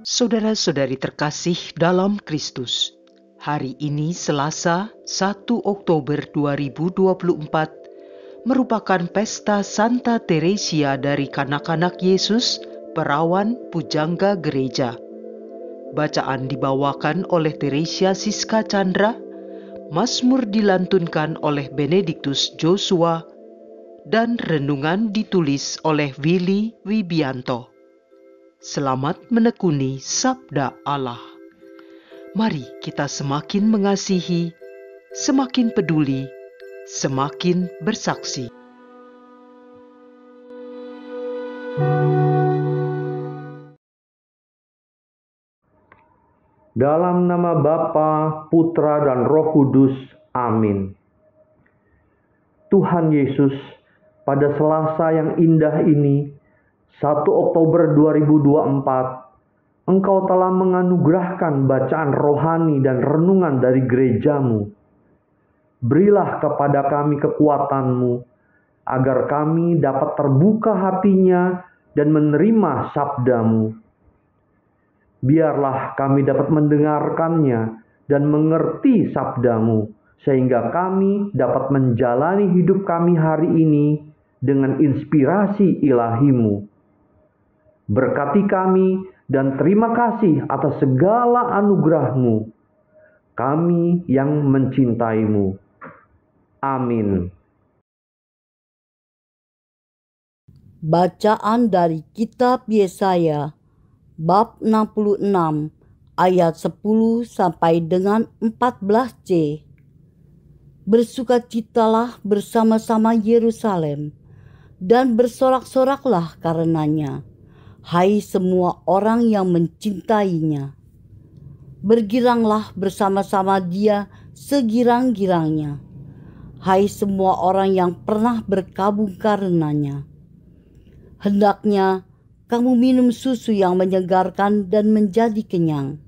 Saudara-saudari terkasih dalam Kristus, hari ini Selasa 1 Oktober 2024 merupakan pesta Santa Teresia dari Kanak-kanak Yesus, Perawan Pujangga Gereja. Bacaan dibawakan oleh Teresia Siska Chandra, Mazmur dilantunkan oleh Benediktus Joshua, dan renungan ditulis oleh Willy Wibianto. Selamat menekuni Sabda Allah. Mari kita semakin mengasihi, semakin peduli, semakin bersaksi. Dalam nama Bapa, Putra, dan Roh Kudus. Amin. Tuhan Yesus, pada Selasa yang indah ini, 1 Oktober 2024, Engkau telah menganugerahkan bacaan rohani dan renungan dari gerejamu. Berilah kepada kami kekuatan-Mu, agar kami dapat terbuka hatinya dan menerima sabda-Mu. Biarlah kami dapat mendengarkannya dan mengerti sabda-Mu, sehingga kami dapat menjalani hidup kami hari ini dengan inspirasi ilahi-Mu. Berkati kami dan terima kasih atas segala anugerah-Mu, kami yang mencintai-Mu. Amin. Bacaan dari Kitab Yesaya bab 66 ayat 10 sampai dengan 14c. Bersukacitalah bersama-sama Yerusalem dan bersorak-soraklah karenanya, hai semua orang yang mencintainya. Bergiranglah bersama-sama Dia segirang-girangnya, hai semua orang yang pernah berkabung karenanya. Hendaknya kamu minum susu yang menyegarkan dan menjadi kenyang.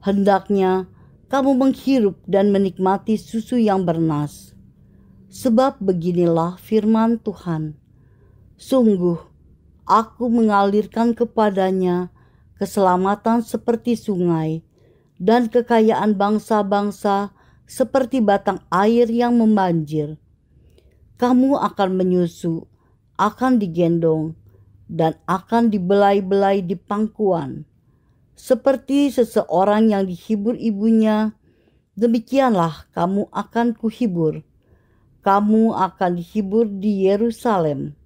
Hendaknya kamu menghirup dan menikmati susu yang bernas. Sebab beginilah firman Tuhan. Sungguh, Aku mengalirkan kepadanya keselamatan seperti sungai dan kekayaan bangsa-bangsa seperti batang air yang membanjir. Kamu akan menyusu, akan digendong, dan akan dibelai-belai di pangkuan. Seperti seseorang yang dihibur ibunya, demikianlah kamu akan kuhibur. Kamu akan dihibur di Yerusalem.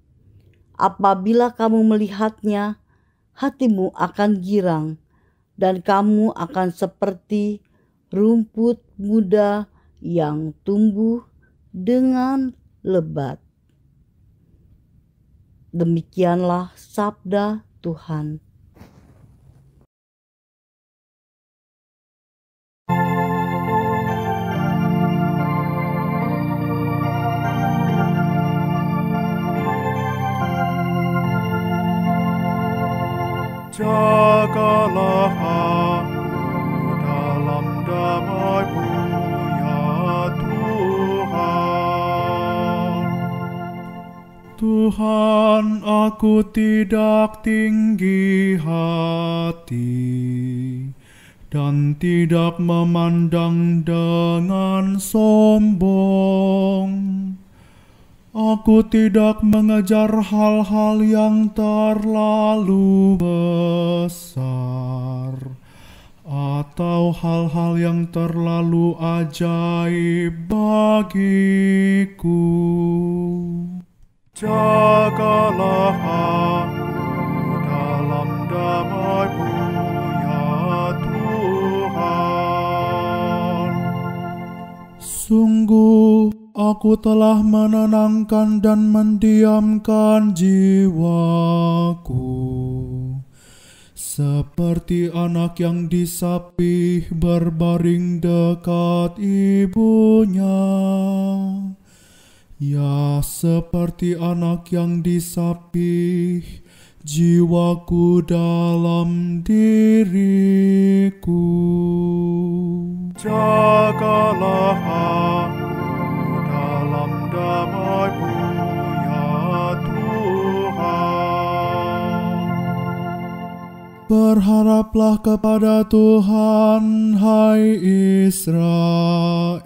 Apabila kamu melihatnya, hatimu akan girang, dan kamu akan seperti rumput muda yang tumbuh dengan lebat. Demikianlah sabda Tuhan. Jagalah aku dalam damai-Mu, ya Tuhan. Tuhan, aku tidak tinggi hati dan tidak memandang dengan sombong. Aku tidak mengejar hal-hal yang terlalu besar atau hal-hal yang terlalu ajaib bagiku. Jagalah aku dalam damai-Mu, ya Tuhan. Sungguh, aku telah menenangkan dan mendiamkan jiwaku, seperti anak yang disapih berbaring dekat ibunya. Ya, seperti anak yang disapih, jiwaku dalam diriku. Jagalah aku dalam damai-Mu, ya Tuhan. Berharaplah kepada Tuhan, hai Israel,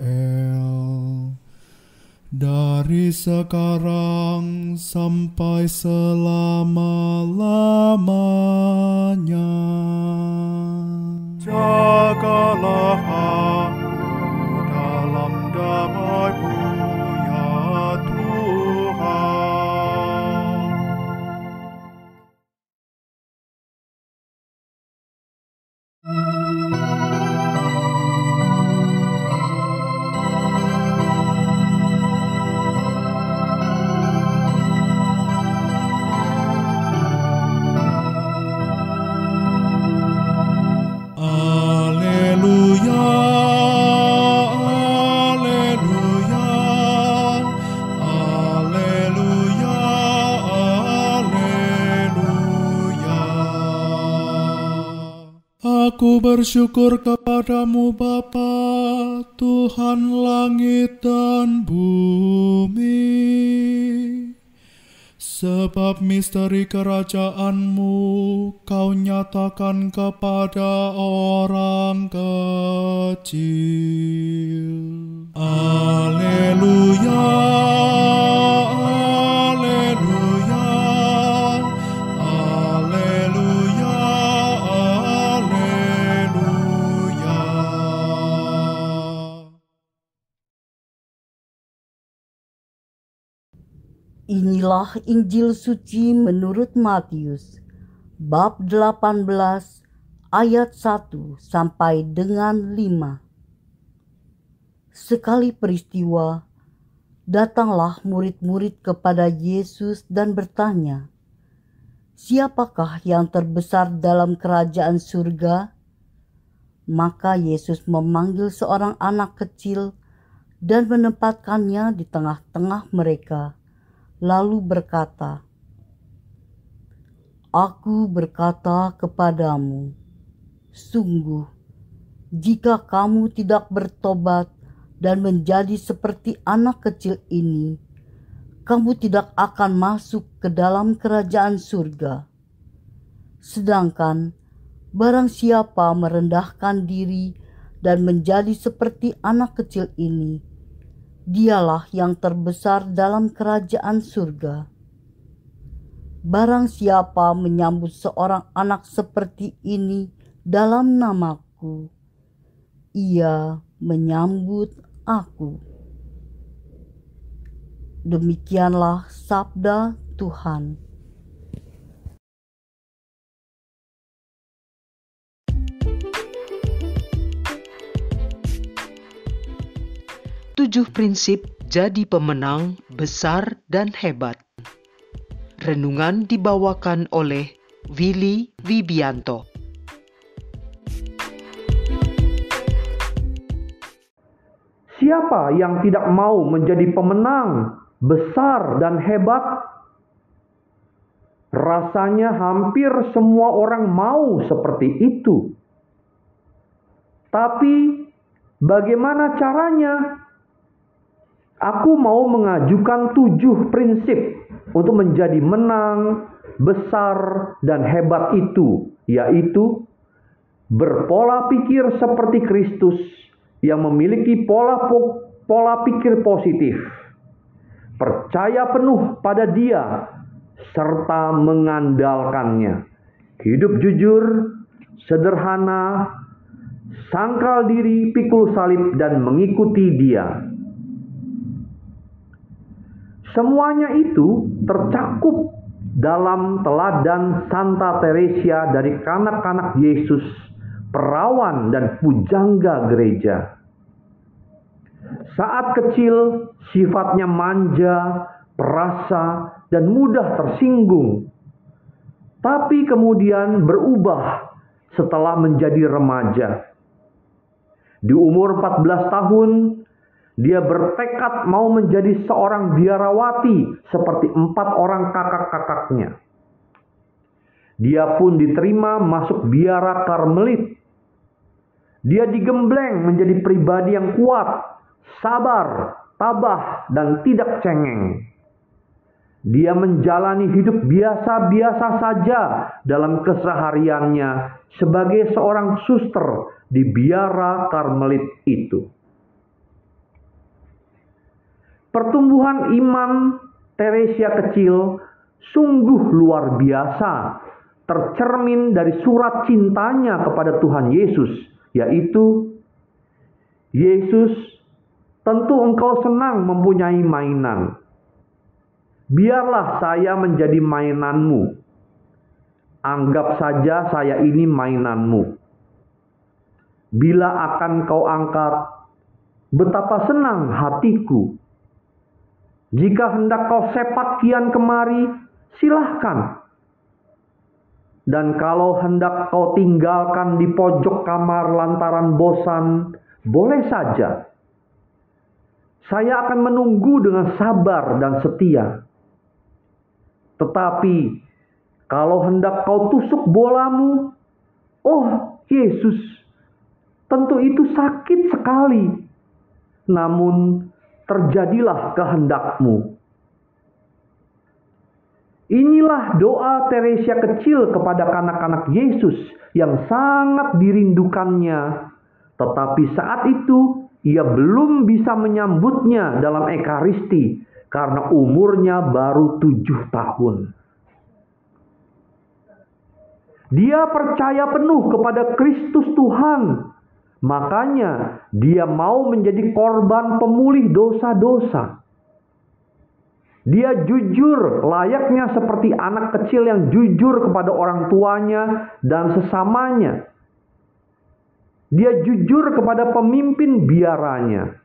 dari sekarang sampai selama-lamanya. Jagalah aku dalam damai-Mu, ya Tuhan. Alleluia, alleluia, alleluia, alleluia. Aku bersyukur kepadamu Bapa, Tuhan langit dan bumi, sebab misteri kerajaan-Mu Kau nyatakan kepada orang kecil. Alleluia, alleluia, alleluia, alleluia. Inilah Injil suci menurut Matius, bab 18, ayat 1 sampai dengan 5. Sekali peristiwa, datanglah murid-murid kepada Yesus dan bertanya, "Siapakah yang terbesar dalam kerajaan surga?" Maka Yesus memanggil seorang anak kecil dan menempatkannya di tengah-tengah mereka, lalu berkata, "Aku berkata kepadamu, sungguh, jika kamu tidak bertobat dan menjadi seperti anak kecil ini, kamu tidak akan masuk ke dalam kerajaan surga. Sedangkan barang siapa merendahkan diri dan menjadi seperti anak kecil ini, dialah yang terbesar dalam kerajaan surga. Barang siapa menyambut seorang anak seperti ini dalam namaku, ia menyambut aku." Demikianlah sabda Tuhan. Tujuh prinsip jadi pemenang besar dan hebat. Renungan dibawakan oleh Willy Wibianto. Siapa yang tidak mau menjadi pemenang besar dan hebat? Rasanya hampir semua orang mau seperti itu. Tapi bagaimana caranya? Aku mau mengajukan 7 prinsip untuk menjadi menang, besar, dan hebat itu, yaitu berpola pikir seperti Kristus yang memiliki pola pikir positif, percaya penuh pada Dia, serta mengandalkannya, hidup jujur, sederhana, sangkal diri, pikul salib, dan mengikuti Dia. Semuanya itu tercakup dalam teladan Santa Teresia dari kanak-kanak Yesus, perawan dan pujangga gereja. Saat kecil, sifatnya manja, perasa, dan mudah tersinggung. Tapi kemudian berubah setelah menjadi remaja. Di umur 14 tahun, dia bertekad mau menjadi seorang biarawati seperti 4 orang kakak-kakaknya. Dia pun diterima masuk biara Karmelit. Dia digembleng menjadi pribadi yang kuat, sabar, tabah, dan tidak cengeng. Dia menjalani hidup biasa-biasa saja dalam kesehariannya sebagai seorang suster di biara Karmelit itu. Pertumbuhan iman Teresia kecil sungguh luar biasa, tercermin dari surat cintanya kepada Tuhan Yesus, yaitu, Yesus, tentu engkau senang mempunyai mainan. Biarlah saya menjadi mainanmu. Anggap saja saya ini mainanmu. Bila akan kau angkat, betapa senang hatiku. Jika hendak kau sepak kian kemari, silahkan. Dan kalau hendak kau tinggalkan di pojok kamar lantaran bosan, boleh saja. Saya akan menunggu dengan sabar dan setia. Tetapi, kalau hendak kau tusuk bolamu, oh Yesus, tentu itu sakit sekali. Namun, terjadilah kehendakmu. Inilah doa Teresia kecil kepada kanak-kanak Yesus yang sangat dirindukannya. Tetapi saat itu, ia belum bisa menyambutnya dalam Ekaristi karena umurnya baru 7 tahun. Dia percaya penuh kepada Kristus Tuhan. Makanya dia mau menjadi korban pemulih dosa-dosa. Dia jujur layaknya seperti anak kecil yang jujur kepada orang tuanya dan sesamanya. Dia jujur kepada pemimpin biaranya.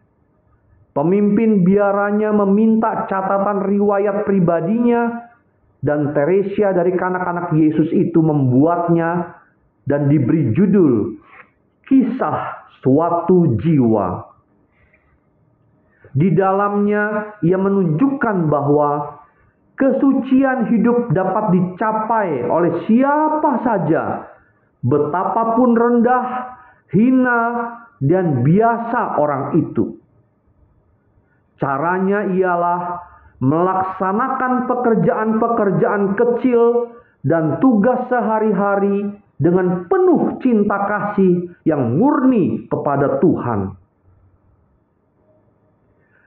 Pemimpin biaranya meminta catatan riwayat pribadinya, dan Teresia dari kanak-kanak Yesus itu membuatnya dan diberi judul Kisah Suatu Jiwa. Di dalamnya ia menunjukkan bahwa kesucian hidup dapat dicapai oleh siapa saja, betapapun rendah, hina, dan biasa orang itu. Caranya ialah melaksanakan pekerjaan-pekerjaan kecil dan tugas sehari-hari dengan penuh cinta kasih yang murni kepada Tuhan.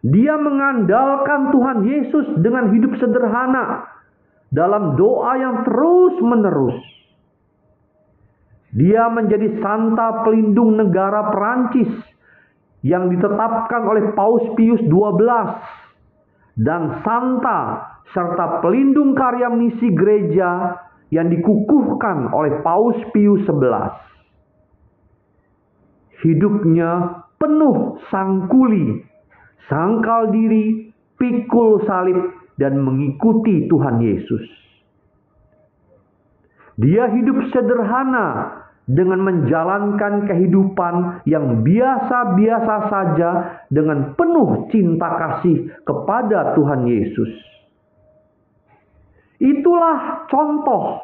Dia mengandalkan Tuhan Yesus dengan hidup sederhana dalam doa yang terus-menerus. Dia menjadi Santa Pelindung Negara Perancis yang ditetapkan oleh Paus Pius XII dan Santa serta pelindung karya misi gereja yang dikukuhkan oleh Paus Pius XI. Hidupnya penuh sangkuli, sangkal diri, pikul salib, dan mengikuti Tuhan Yesus. Dia hidup sederhana dengan menjalankan kehidupan yang biasa-biasa saja dengan penuh cinta kasih kepada Tuhan Yesus. Itulah contoh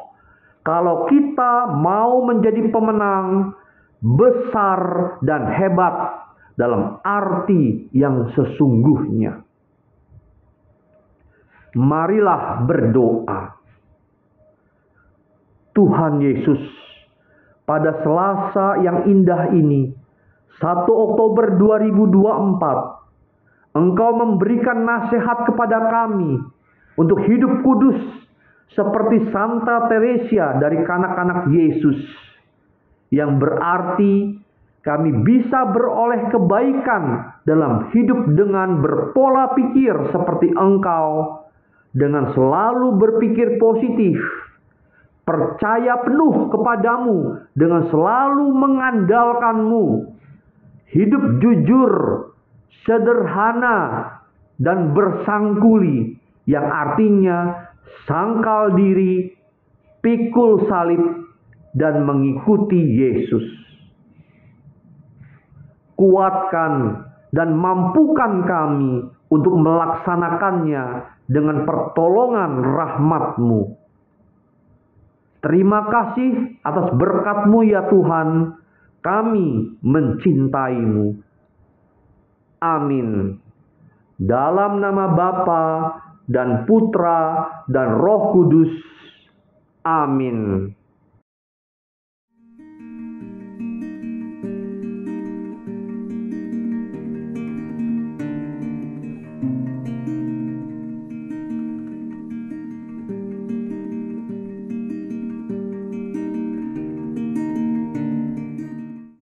kalau kita mau menjadi pemenang besar dan hebat dalam arti yang sesungguhnya. Marilah berdoa. Tuhan Yesus, pada Selasa yang indah ini, 1 Oktober 2024, Engkau memberikan nasihat kepada kami untuk hidup kudus seperti Santa Teresia dari kanak-kanak Yesus, yang berarti kami bisa beroleh kebaikan dalam hidup dengan berpola pikir seperti Engkau, dengan selalu berpikir positif, percaya penuh kepadamu dengan selalu mengandalkanmu, hidup jujur, sederhana, dan bersangkuli, yang artinya sangkal diri, pikul salib, dan mengikuti Yesus. Kuatkan dan mampukan kami untuk melaksanakannya dengan pertolongan rahmat-Mu. Terima kasih atas berkat-Mu ya Tuhan, kami mencintai-Mu. Amin. Dalam nama Bapa dan Putra, dan Roh Kudus. Amin.